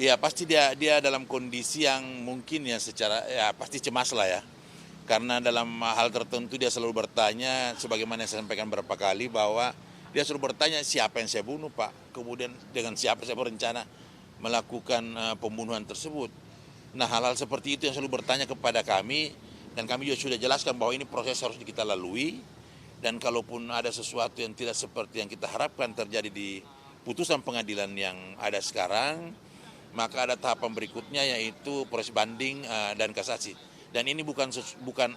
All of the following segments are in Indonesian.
Ya pasti dia dalam kondisi yang mungkin ya secara ya pasti cemas lah ya. Karena dalam hal tertentu dia selalu bertanya, sebagaimana yang saya sampaikan beberapa kali, bahwa dia selalu bertanya siapa yang saya bunuh Pak, kemudian dengan siapa saya berencana melakukan pembunuhan tersebut. Nah hal-hal seperti itu yang selalu bertanya kepada kami, dan kami juga sudah jelaskan bahwa ini proses harus kita lalui, dan kalaupun ada sesuatu yang tidak seperti yang kita harapkan terjadi di putusan pengadilan yang ada sekarang, maka ada tahapan berikutnya yaitu proses banding dan kasasi. Dan ini bukan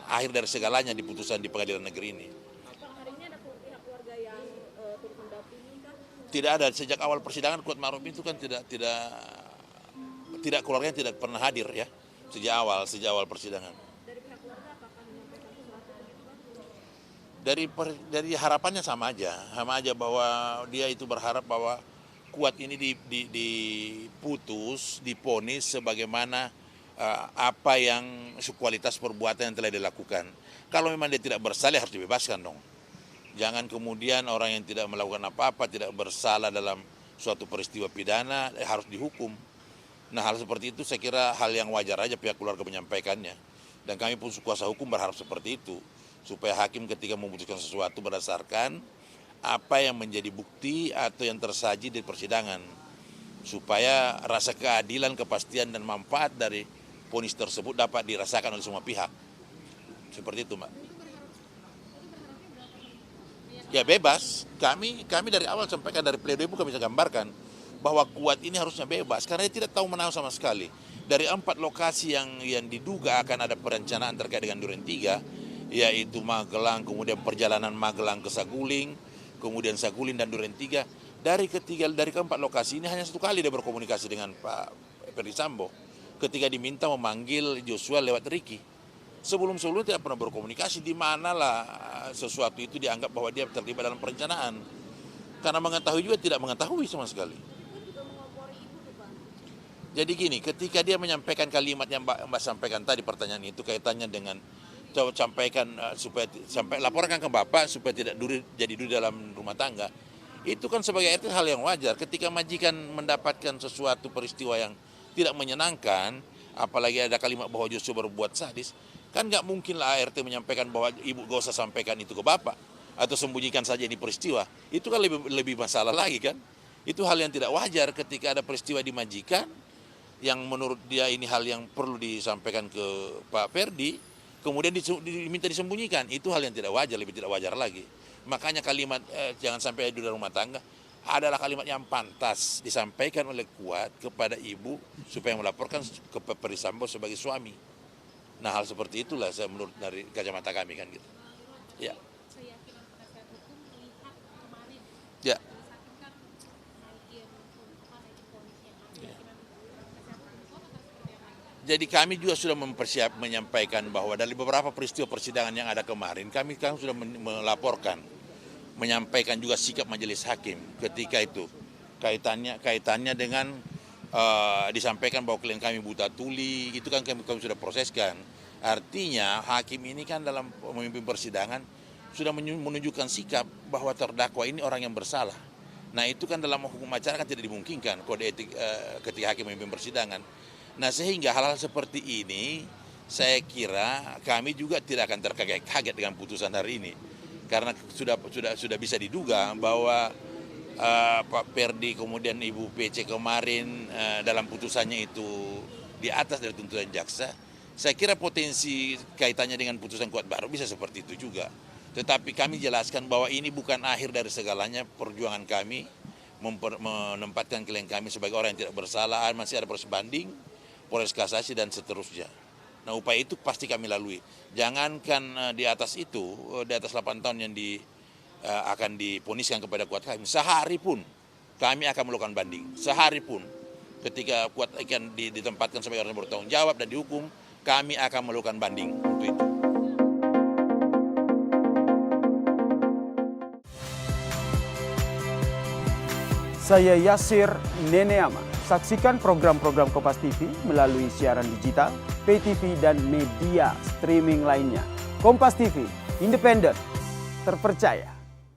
akhir dari segalanya di putusan di pengadilan negeri ini. Hari ini ada pihak keluarga yang turut mendampingi kan? Tidak ada, sejak awal persidangan Kuatmaruf itu kan tidak keluarganya tidak pernah hadir ya sejak awal persidangan. Dari pihak keluarga apakah menyampaikan sesuatu begitu kan? Dari harapannya sama aja bahwa dia itu berharap bahwa Kuat ini diputus, diponis sebagaimana apa yang kualitas perbuatan yang telah dilakukan. Kalau memang dia tidak bersalah harus dibebaskan dong. Jangan kemudian orang yang tidak melakukan apa-apa, tidak bersalah dalam suatu peristiwa pidana harus dihukum. Nah hal seperti itu saya kira hal yang wajar aja pihak keluarga menyampaikannya. Dan kami pun kuasa hukum berharap seperti itu. Supaya hakim ketika memutuskan sesuatu berdasarkan apa yang menjadi bukti atau yang tersaji di persidangan. Supaya rasa keadilan, kepastian dan manfaat dari vonis tersebut dapat dirasakan oleh semua pihak. Seperti itu Mbak. Ya bebas, kami dari awal sampaikan dari pledoi kami bisa gambarkan bahwa Kuat ini harusnya bebas karena dia tidak tahu menahu sama sekali. Dari 4 lokasi yang diduga akan ada perencanaan terkait dengan Duren 3, yaitu Magelang, kemudian perjalanan Magelang ke Saguling, kemudian Saguling dan Duren 3. Dari keempat lokasi ini hanya 1 kali dia berkomunikasi dengan Pak Ferdisambo ketika diminta memanggil Joshua lewat Ricky. Sebelum-sebelumnya tidak pernah berkomunikasi, di manalah sesuatu itu dianggap bahwa dia terlibat dalam perencanaan. Karena mengetahui juga tidak mengetahui sama sekali. Jadi gini, ketika dia menyampaikan kalimat yang Mbak sampaikan tadi, pertanyaan itu kaitannya dengan coba sampaikan laporkan ke Bapak supaya tidak jadi duri dalam rumah tangga. Itu kan sebagai itu hal yang wajar. Ketika majikan mendapatkan sesuatu peristiwa yang tidak menyenangkan, apalagi ada kalimat bahwa Joshua berbuat sadis, kan nggak mungkin lah ART menyampaikan bahwa ibu gak usah sampaikan itu ke Bapak atau sembunyikan saja ini peristiwa. Itu kan lebih masalah lagi kan. Itu hal yang tidak wajar ketika ada peristiwa di majikan yang menurut dia ini hal yang perlu disampaikan ke Pak Ferdi, kemudian diminta disembunyikan. Itu hal yang tidak wajar, lebih tidak wajar lagi. Makanya kalimat jangan sampai di rumah tangga adalah kalimat yang pantas disampaikan oleh Kuat kepada ibu supaya melaporkan ke Ferdisambo sebagai suami. Nah hal seperti itulah saya menurut dari kacamata kami kan gitu. Ya. Ya. Jadi kami juga sudah menyampaikan bahwa dari beberapa peristiwa persidangan yang ada kemarin, kami sudah melaporkan, menyampaikan juga sikap majelis hakim ketika itu. Kaitannya dengan disampaikan bahwa klien kami buta tuli, itu kan kami sudah proseskan. Artinya hakim ini kan dalam memimpin persidangan sudah menunjukkan sikap bahwa terdakwa ini orang yang bersalah. Nah itu kan dalam hukum acara kan tidak dimungkinkan kode etik ketika hakim memimpin persidangan. Nah sehingga hal-hal seperti ini saya kira kami juga tidak akan terkaget-kaget dengan putusan hari ini. Karena sudah bisa diduga bahwa Pak Ferdi kemudian Ibu PC kemarin dalam putusannya itu di atas dari tuntutan jaksa. Saya kira potensi kaitannya dengan putusan Kuat baru bisa seperti itu juga. Tetapi kami jelaskan bahwa ini bukan akhir dari segalanya perjuangan kami menempatkan klien kami sebagai orang yang tidak bersalah, masih ada proses banding, proses kasasi dan seterusnya. Nah upaya itu pasti kami lalui. Jangankan di atas itu, di atas 8 tahun yang akan diponiskan kepada Kuat kami, sehari pun kami akan melakukan banding. Sehari pun ketika Kuat akan ditempatkan sebagai orang yang bertanggung jawab dan dihukum, kami akan melakukan banding untuk itu. Saya Yasir Neneama. Saksikan program-program Kompas TV melalui siaran digital, pay TV, dan media streaming lainnya. Kompas TV, independen, terpercaya.